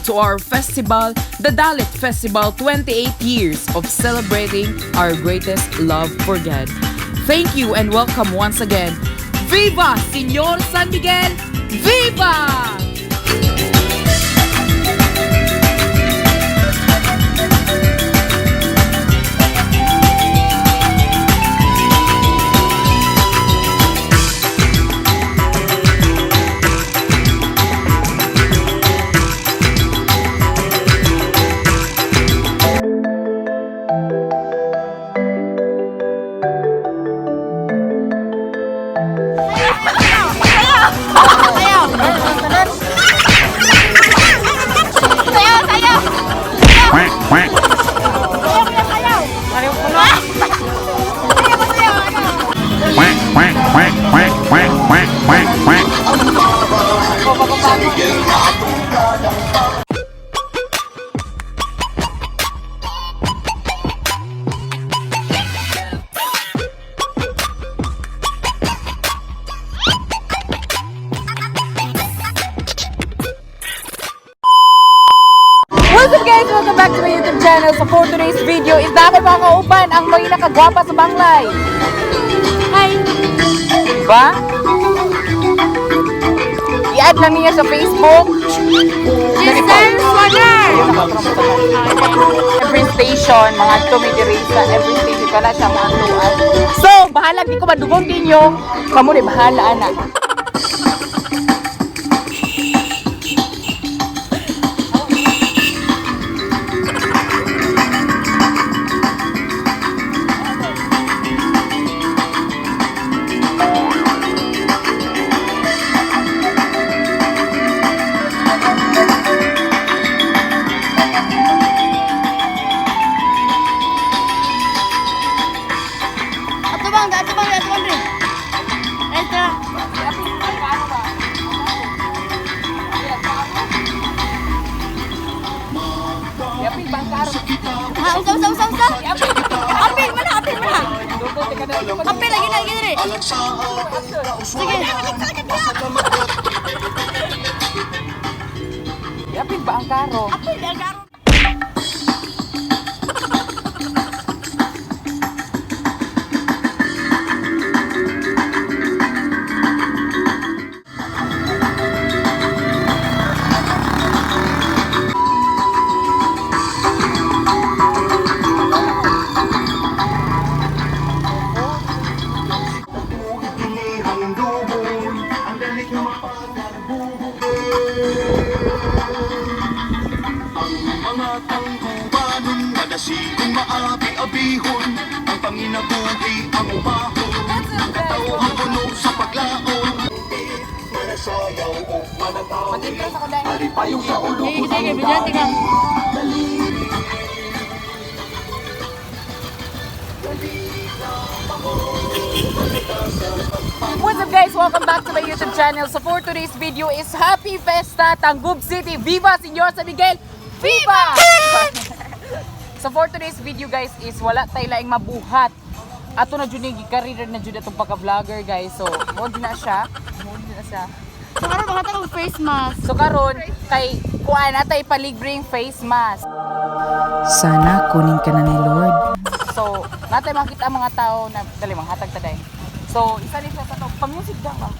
to our festival, the Dalit Festival, 28 years of celebrating our greatest love for God. Thank you and welcome once again. Viva Señor San Miguel! Viva! What's up guys? Welcome back to my YouTube channel. So for today's video is na aking mga kauban ang may nakagwapa sa Banglay. Hi! Diba? I-add lang niya sa Facebook. Sister Swatter! Every station, mga tumidirisa, every station ka na siya mga tuan. So, bahala di ko madugong ninyo. Kamu rin, bahala anak. Apil lagi diri. Sige. Yapin ba ang karo? Apil ang karo. Kung maabi-abihon, ang panginabuhi ang umahon, ang katauhan puno sa paglaon. Manasayaw o manatawid, alipayong sa ulo ko ng dami. What's up guys? Welcome back to my YouTube channel. So for today's video is Happy Festa Tangub City. Viva Señor San Miguel! Viva! So for today's video guys is wala tayo laing mabuhat. Ato na dyan yung career na dyan itong pagka-vlogger guys. So mod na siya. So karon mga tao face mask. So karon kay kuan na tayo palibreng face mask. Sana kunin ka na ni Lord. So natay makita ang mga tao na dali manghatag taday. So isa din sa to pang-music daw ba?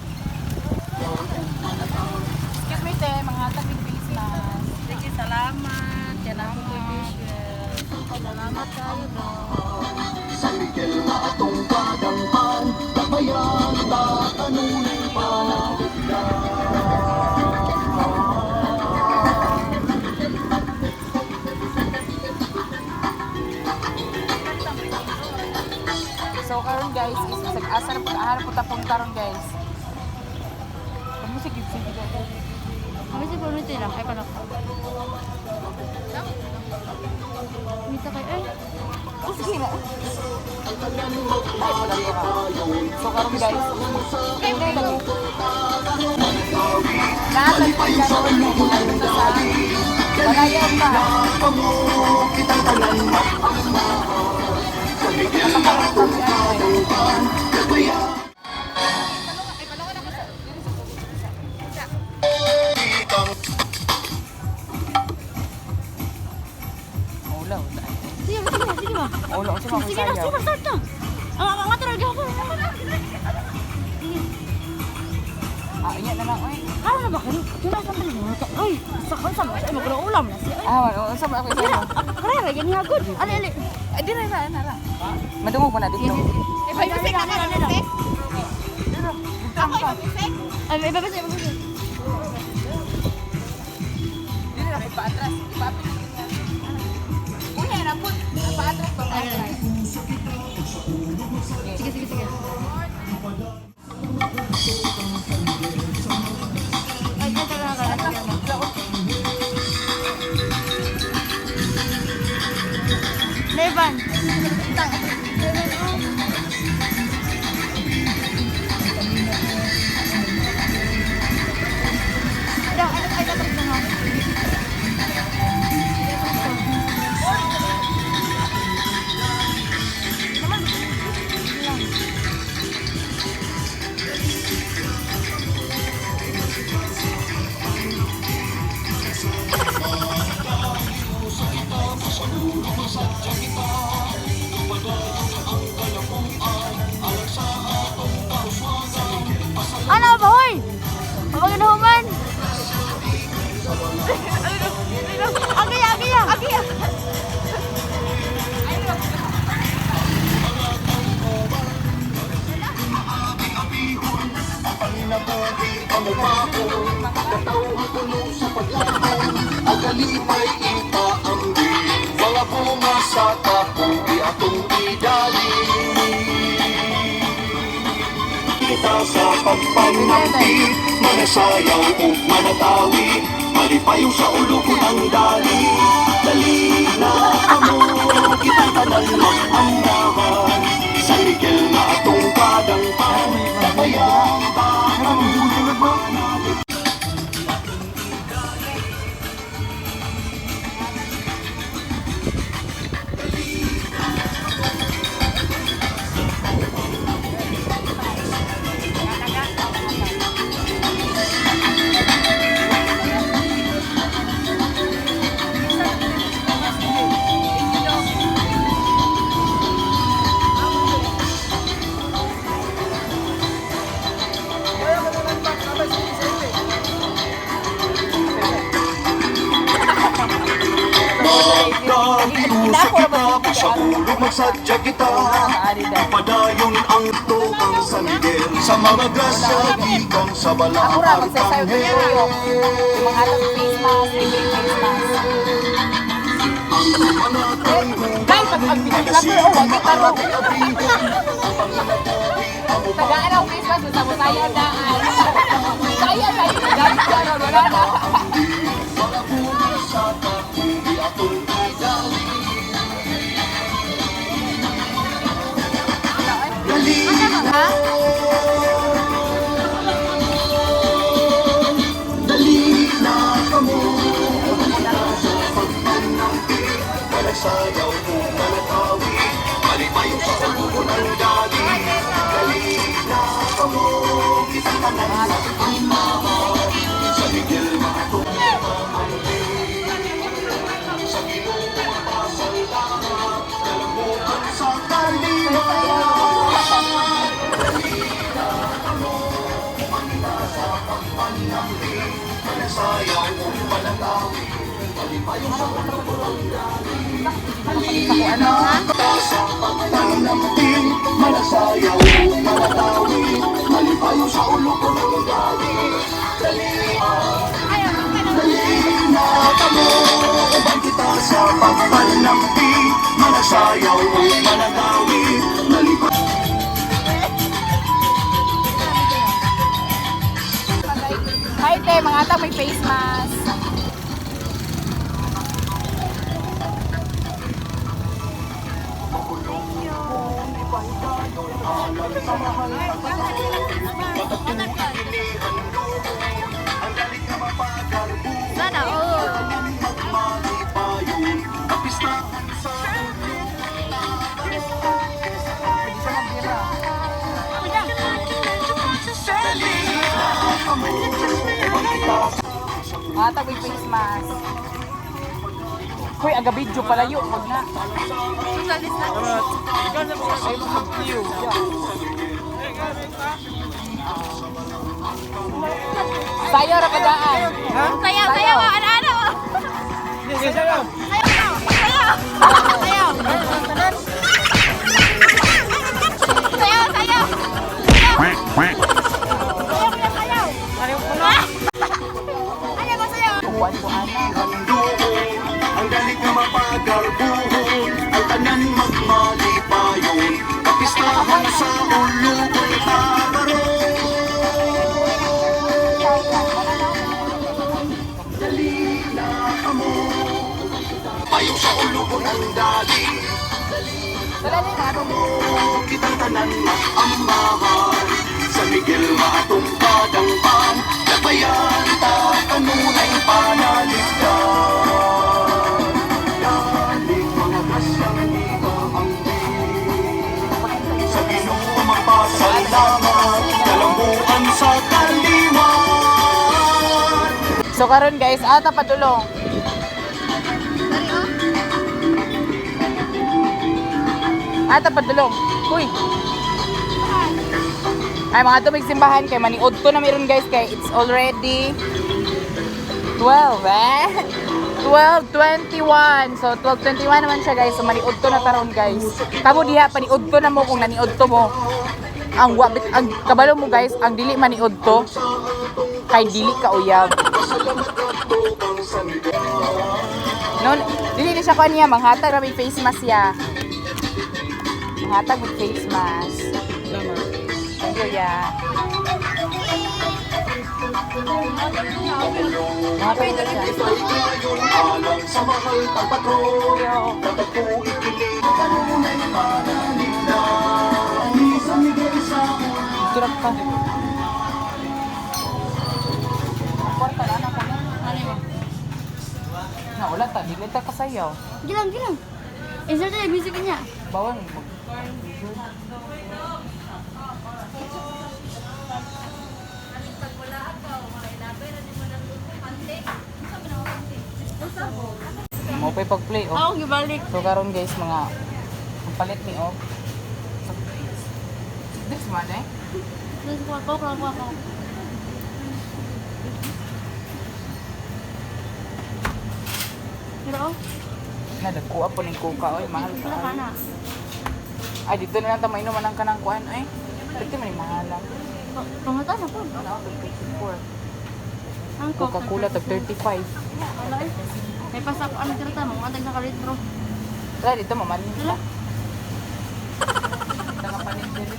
Excuse me te, manghatag ng face mask. Sige, salamat. Yan ang contribution. Salamat kayo do. San Miguel na atong kadanghan, kabayan ta kanunay panahon. So karon guys is asa na pag-aharap po tapong karon guys. Pag-music yung sige guys. Kami si Bonito lang kay panak. Mita kay ay. Oh, sige na. So karon guys. Kaya lagi. Nakatag pa yung gano'n mo. Pagayaw pa. Kitang tanan Ulaw. Sige ba? Ulaw siya mga Sige na, sayaw. start na. Ang ato lagi ako. Iya na lang, oy. Ano na ba kayo? Yun na sampai mo. Oy, sakal sa mga magulong ulam na siya. Wala. Sa ako isa. Kaya lagi niya good. Ali. Di na. Madungog mo na dito. Ay, music na music. Ay, may babas. Dili na paatras. Ipapit. Kuya na put. Paatras ba? Sige. Ay, tara. Levan. Ano ba, hoy? Pagkagahuman. Agiya. Panginabuhi ang umaho, katawang puno sa paglaon, ang kalimay ipaambi, mga bunga sa tapong di atong idali. Kita sa pagpanampi, manasayaw o manatawi, malipayo sa ulo ko ng dali. Dali na kamo, kita'y tanan mag-andahan, sa ligil na atong kadangpan, tapayang bakang natin. Magkakiusa kita, sa ulo magsadya kita, padayon ang tukang San Miguel, sa mga grasya ikan sa Ako balaang ra magsasayaw din arkanghel. kayo. Yung mga atong face mask, bibig face mask. Kaya pag ang pinag-cover, wag kita ro. Tagaan ang face mask, sa musaya daan. Saya kayo, gamit ka ro, wala na. Mga bunga sa tapong di atong idali. Dali na, dali na kamo, sa pagpanampi, manasayaw o manatawi, malipayo sa ulo ng dali. Dali na kamo, kita'y tanan mag-andahan, sa ligil na atong ipaampi, sa Ginoo pasalamat, kalambuan sa kaliwat. Manasayaw o manatawi, malipayo sa ulo ng dali. Sa pagpanampi, manasayaw o manatawi, malipayo sa ulo ko ng dali. Dali na kamo, ubang kita sa pagpanampi, manasayaw o manatawi, malipayo. Hi te, mga ata may face mask. Sana all. Mga ata may face mask. Hoy, aga video palayo. Wag na. Social distance. Sayo ra kadaan. Sayaw, sayaw, ano-ano. Sayaw, sayaw. Sayaw. Sayaw, sayaw. Sayaw, sayaw. Ano ba sayaw? Kuwan ko ana. Ang galit na mapagarbuhon, ang tanan magmalipayon, kapistahan sa ulubong tabaron. Dalila mo, payo sa ulubong ang dali, Dala ni na. kitang tanan mag-amahan, sa Miguel maatong kadangpan, labayan ta kanunay panaligdan. Dalig mga kasyang dito ang sa Ginoo magpasalamat, kalambuan sa kaliwan. So karon guys, ata padulong. Ata padulong. Uy. Ay mga tumig simbahan kay maniod ko na meron guys kay it's already 12 eh. 12:21. So 12:21 naman siya guys. So maniod ko na taron guys. Kamo diha paniod ko na mo kung naniod to mo. Ang wabit ang kabalo mo guys, ang dili maniod to kay dili ka uyab. No, dili ni siya kanya manghatag ra may face mask ya. Manghatag may face mask. Thank you ya. Manghatag na siya. Alang sa mahal kang patron, tatagpo ikilig, kanunay panaligdan. Sa Miguel sa Turap ka. Kwarta na anak ko na. Ano yun? Na wala ta, dili ta kasayaw. Gilang, gilang. Insert na yung music niya. Bawal mo. Mo pay pag-play oh. Ako, gibalik. So karon guys mga ang palit ni oh. This man eh. Tapos ko. Pero, Nadagkuha po ng kuka oy, mahal wala ka ka. na. Ay dito na lang ta mainom man ang kanang kuan ay. Dito man mahal lang. Pangata na po. Ano 34. Ang Coca-Cola tag 35. Wala eh. May pasap, ano tira ta? Mga tag sa litro. Wala dito mamalin Wala. ta. Tanga palit dito.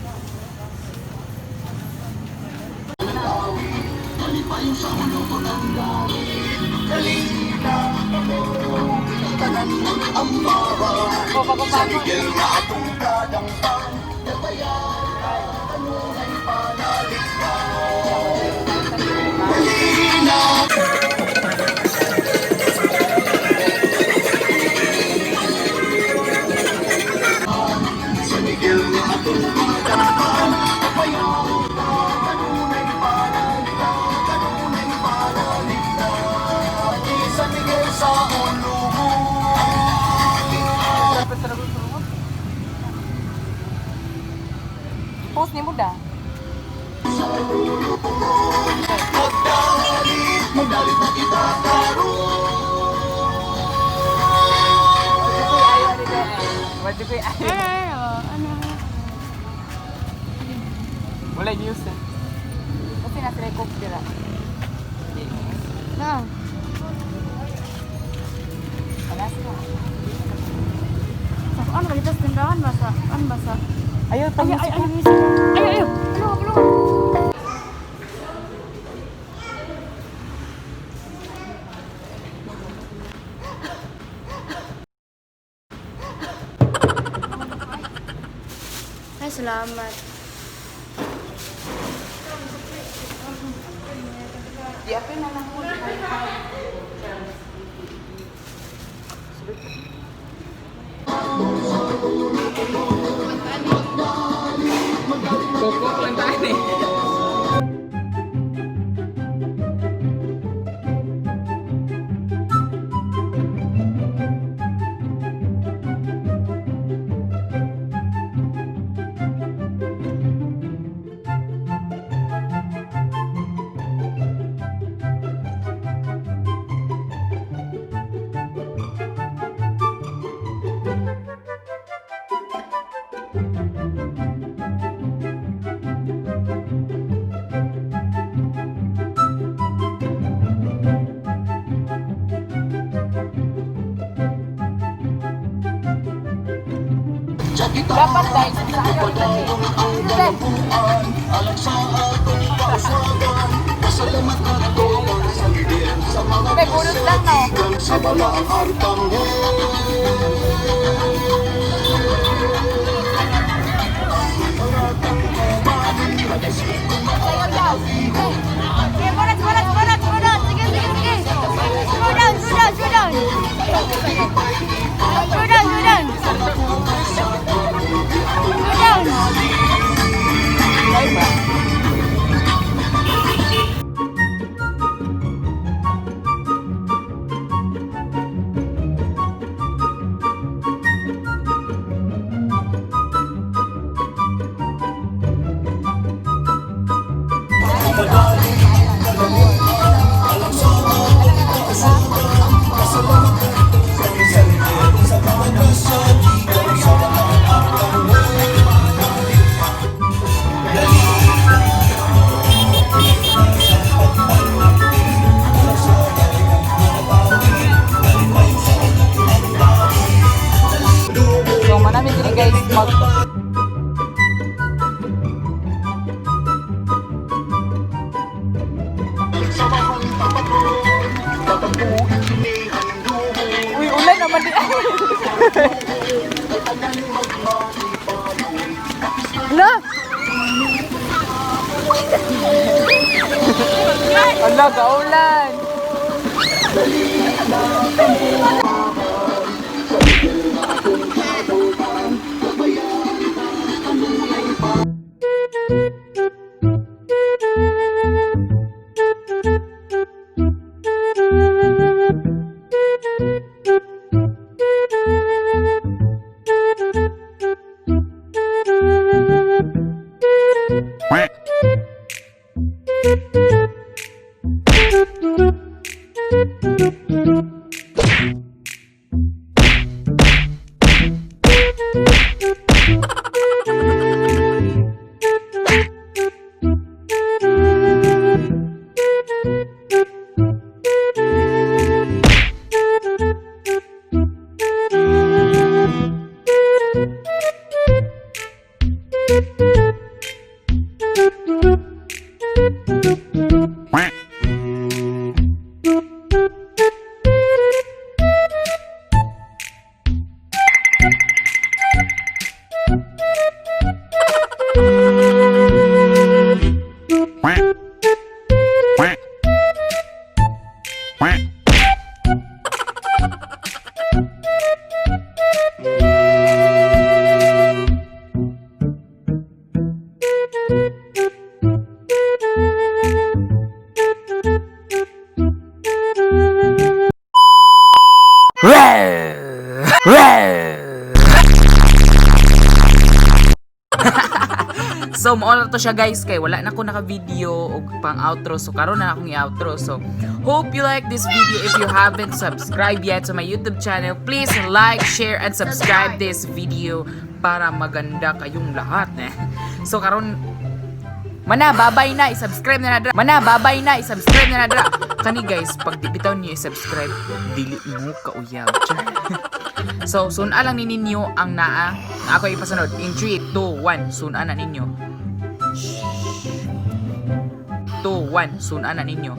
Oh, sa Miguel na atong kadangpan, labayan, kanunay panaligdan. Sa Miguel na atong kadangpan, labayan, kanunay panaligdan, kanunay panaligdan. Sa Miguel sa ulubong. Post ni mo da. Magalit na kita Wadyo ko'y ayaw. Ano? Wala news eh. Kasi nasa record sila. Na. Wala sila. Ano ba dito? Tindahan basa. Ano basa? Ayaw, Ay, pag-music ay, ko. ay, music. Ay, ay, ay. Ano? Ay, salamat. Di ako na lang po. Koko lang tayo eh. Dapat dahil sa ayaw kasi. Then, Alang sa atong kauswagan, pasalamat na ito sa lider sa mga may bonus lang, no? kasigan sa balaang artanghel. sayo daw. Okay. Okay, bonus, bonus, bonus, bonus. Sige, sige, sige. Slow down, slow down, slow down. Slow down, slow down. Slow down. Okay ba? So, manami diri guys mag Sa mahal tapatron, tatapuin kinihan ng dugo. Uy, ulan naman di. Hala! Hala, kaulan! So mao na to siya guys kay wala na ko naka-video og pang outro, so karon na akong i-outro. So hope you like this video. If you haven't subscribed yet to my YouTube channel, please like, share and subscribe this video para maganda kayong lahat. So karon mana babay na i-subscribe na nadra. Mana babay na i-subscribe na nadra. Kani guys, pag di bitaw niyo i-subscribe, dili mo kauyab. So suna lang ni ninyo ang naa na ako ipasunod in 3, 2, 1. Suna na ninyo. 2, 1. Suna na ninyo.